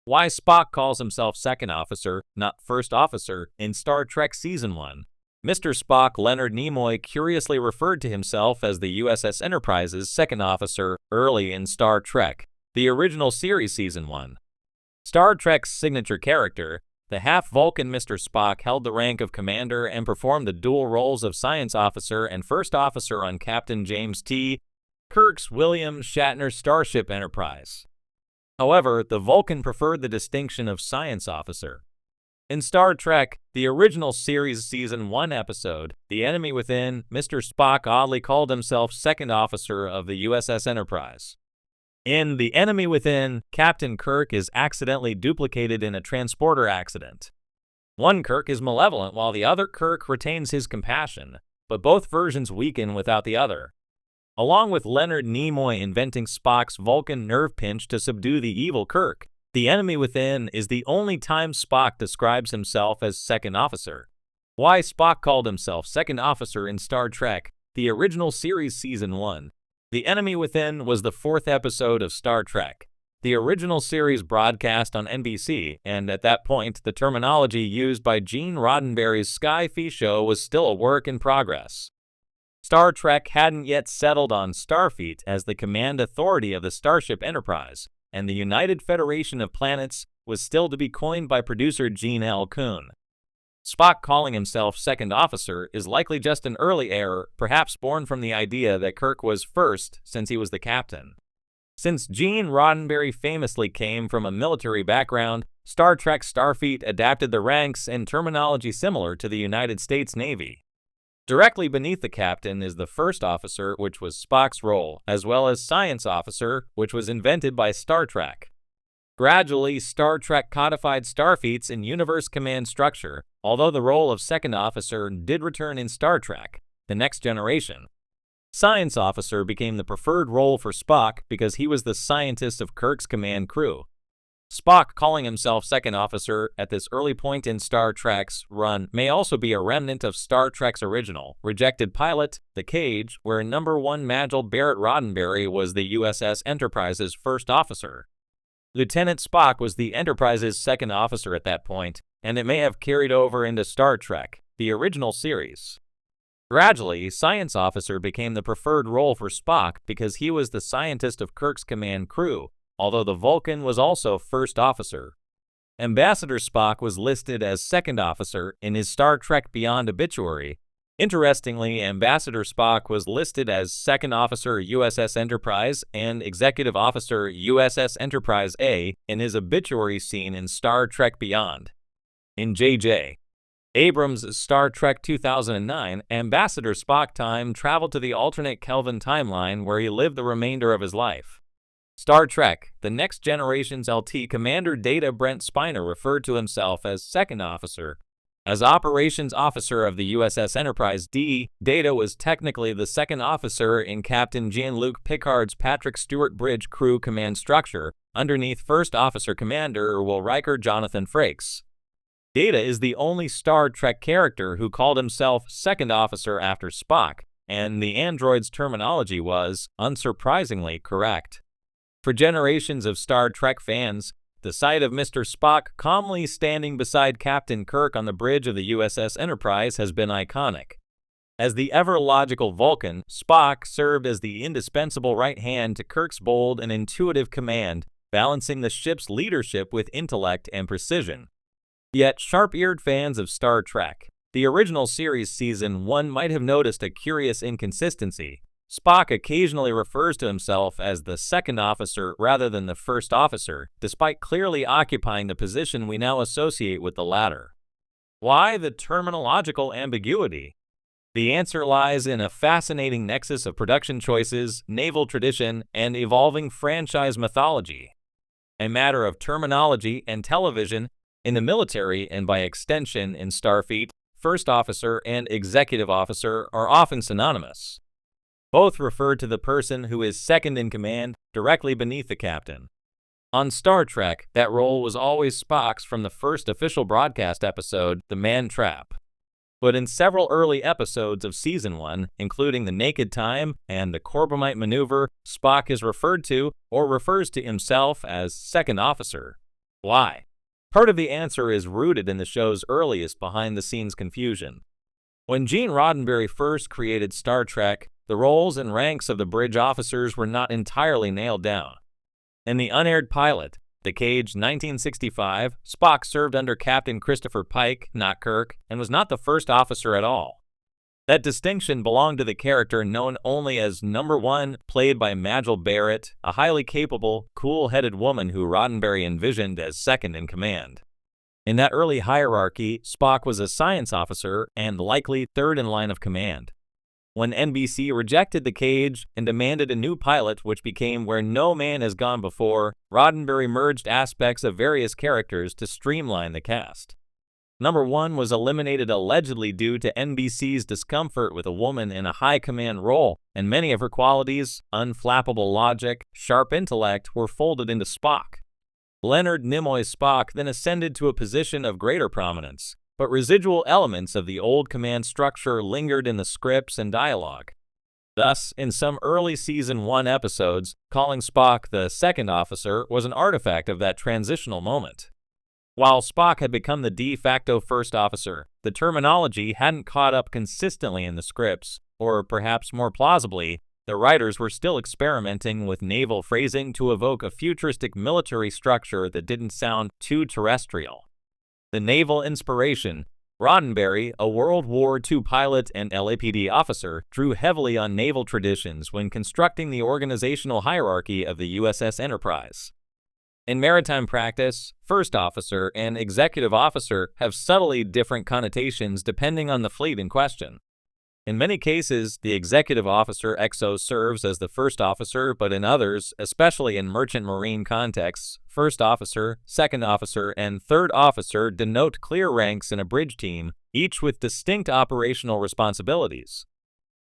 Why Spock calls himself second officer, not first officer, in Star Trek Season 1. Mr. Spock Leonard Nimoy curiously referred to himself as the USS Enterprise's second officer early in Star Trek, the original series Season 1. Star Trek's signature character, the half-Vulcan Mr. Spock, held the rank of commander and performed the dual roles of science officer and first officer on Captain James T. Kirk's William Shatner Starship Enterprise. However, the Vulcan preferred the distinction of science officer. In Star Trek, the original series Season 1 episode, The Enemy Within, Mr. Spock oddly called himself second officer of the USS Enterprise. In The Enemy Within, Captain Kirk is accidentally duplicated in a transporter accident. One Kirk is malevolent while the other Kirk retains his compassion, but both versions weaken without the other. Along with Leonard Nimoy inventing Spock's Vulcan nerve pinch to subdue the evil Kirk, The Enemy Within is the only time Spock describes himself as second officer. Why Spock called himself second officer in Star Trek, the original series Season 1. The Enemy Within was the fourth episode of Star Trek. The original series broadcast on NBC, and at that point, the terminology used by Gene Roddenberry's Sky-Fi show was still a work in progress. Star Trek hadn't yet settled on Starfleet as the command authority of the Starship Enterprise, and the United Federation of Planets was still to be coined by producer Gene L. Kuhn. Spock calling himself second officer is likely just an early error, perhaps born from the idea that Kirk was first since he was the captain. Since Gene Roddenberry famously came from a military background, Star Trek Starfleet adapted the ranks and terminology similar to the United States Navy. Directly beneath the captain is the first officer, which was Spock's role, as well as science officer, which was invented by Star Trek. Gradually, Star Trek codified Starfleet's in-universe command structure, although the role of second officer did return in Star Trek: The Next Generation. Science officer became the preferred role for Spock because he was the scientist of Kirk's command crew. Spock calling himself second officer at this early point in Star Trek's run may also be a remnant of Star Trek's original, rejected pilot, The Cage, where number 1 Majel Barrett Roddenberry was the USS Enterprise's first officer. Lieutenant Spock was the Enterprise's second officer at that point, and it may have carried over into Star Trek, the original series. Gradually, science officer became the preferred role for Spock because he was the scientist of Kirk's command crew, although the Vulcan was also first officer. Ambassador Spock was listed as second officer in his Star Trek Beyond obituary. Interestingly, Ambassador Spock was listed as second officer USS Enterprise and executive officer USS Enterprise A in his obituary scene in Star Trek Beyond. In J.J. Abrams' Star Trek 2009, Ambassador Spock time traveled to the alternate Kelvin timeline where he lived the remainder of his life. Star Trek: The Next Generation's LT Commander Data Brent Spiner referred to himself as second officer. As operations officer of the USS Enterprise D, Data was technically the second officer in Captain Jean-Luc Picard's Patrick Stewart Bridge crew command structure, underneath First Officer Commander Will Riker Jonathan Frakes. Data is the only Star Trek character who called himself second officer after Spock, and the android's terminology was, unsurprisingly, correct. For generations of Star Trek fans, the sight of Mr. Spock calmly standing beside Captain Kirk on the bridge of the USS Enterprise has been iconic. As the ever-logical Vulcan, Spock served as the indispensable right hand to Kirk's bold and intuitive command, balancing the ship's leadership with intellect and precision. Yet, sharp-eared fans of Star Trek, the original series Season 1, might have noticed a curious inconsistency. Spock occasionally refers to himself as the second officer rather than the first officer, despite clearly occupying the position we now associate with the latter. Why the terminological ambiguity? The answer lies in a fascinating nexus of production choices, naval tradition, and evolving franchise mythology. A matter of terminology and television, in the military and by extension in Starfleet, first officer and executive officer are often synonymous. Both refer to the person who is second in command, directly beneath the captain. On Star Trek, that role was always Spock's from the first official broadcast episode, The Man Trap. But in several early episodes of Season 1, including The Naked Time and The Corbomite Maneuver, Spock is referred to or refers to himself as second officer. Why? Part of the answer is rooted in the show's earliest behind-the-scenes confusion. When Gene Roddenberry first created Star Trek, the roles and ranks of the bridge officers were not entirely nailed down. In the unaired pilot, The Cage 1965, Spock served under Captain Christopher Pike, not Kirk, and was not the first officer at all. That distinction belonged to the character known only as Number 1, played by Majel Barrett, a highly capable, cool-headed woman who Roddenberry envisioned as second in command. In that early hierarchy, Spock was a science officer and likely third in line of command. When NBC rejected The Cage and demanded a new pilot which became Where No Man Has Gone Before, Roddenberry merged aspects of various characters to streamline the cast. Number 1 was eliminated allegedly due to NBC's discomfort with a woman in a high command role, and many of her qualities, unflappable logic, sharp intellect, were folded into Spock. Leonard Nimoy's Spock then ascended to a position of greater prominence, but residual elements of the old command structure lingered in the scripts and dialogue. Thus, in some early Season 1 episodes, calling Spock the second officer was an artifact of that transitional moment. While Spock had become the de facto first officer, the terminology hadn't caught up consistently in the scripts, or perhaps more plausibly, the writers were still experimenting with naval phrasing to evoke a futuristic military structure that didn't sound too terrestrial. The naval inspiration. Roddenberry, a World War II pilot and LAPD officer, drew heavily on naval traditions when constructing the organizational hierarchy of the USS Enterprise. In maritime practice, first officer and executive officer have subtly different connotations depending on the fleet in question. In many cases, the executive officer XO serves as the first officer, but in others, especially in merchant marine contexts, first officer, second officer, and third officer denote clear ranks in a bridge team, each with distinct operational responsibilities.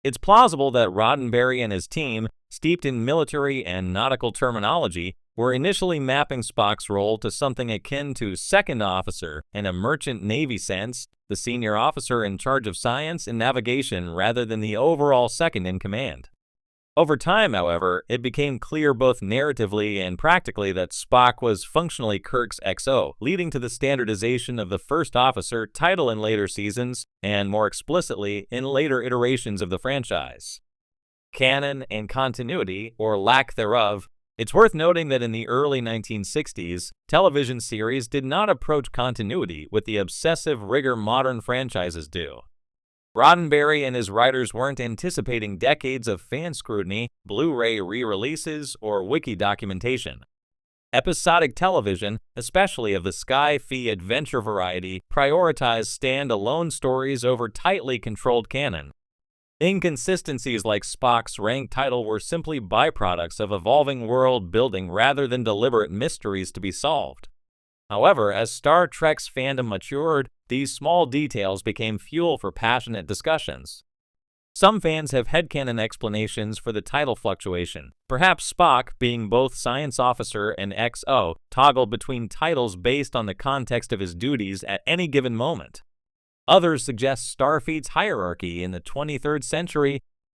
It's plausible that Roddenberry and his team, steeped in military and nautical terminology, were initially mapping Spock's role to something akin to second officer in a merchant navy sense, the senior officer in charge of science and navigation rather than the overall second in command. Over time, however, it became clear both narratively and practically that Spock was functionally Kirk's XO, leading to the standardization of the first officer title in later seasons and, more explicitly, in later iterations of the franchise. Canon and continuity, or lack thereof. It's worth noting that in the early 1960s, television series did not approach continuity with the obsessive rigor modern franchises do. Roddenberry and his writers weren't anticipating decades of fan scrutiny, Blu-ray re-releases, or wiki documentation. Episodic television, especially of the sci-fi adventure variety, prioritized stand-alone stories over tightly controlled canon. Inconsistencies like Spock's rank title were simply byproducts of evolving world building rather than deliberate mysteries to be solved. However, as Star Trek's fandom matured, these small details became fuel for passionate discussions. Some fans have headcanon explanations for the title fluctuation. Perhaps Spock, being both science officer and XO, toggled between titles based on the context of his duties at any given moment. Others suggest Starfleet's hierarchy in the 23rd century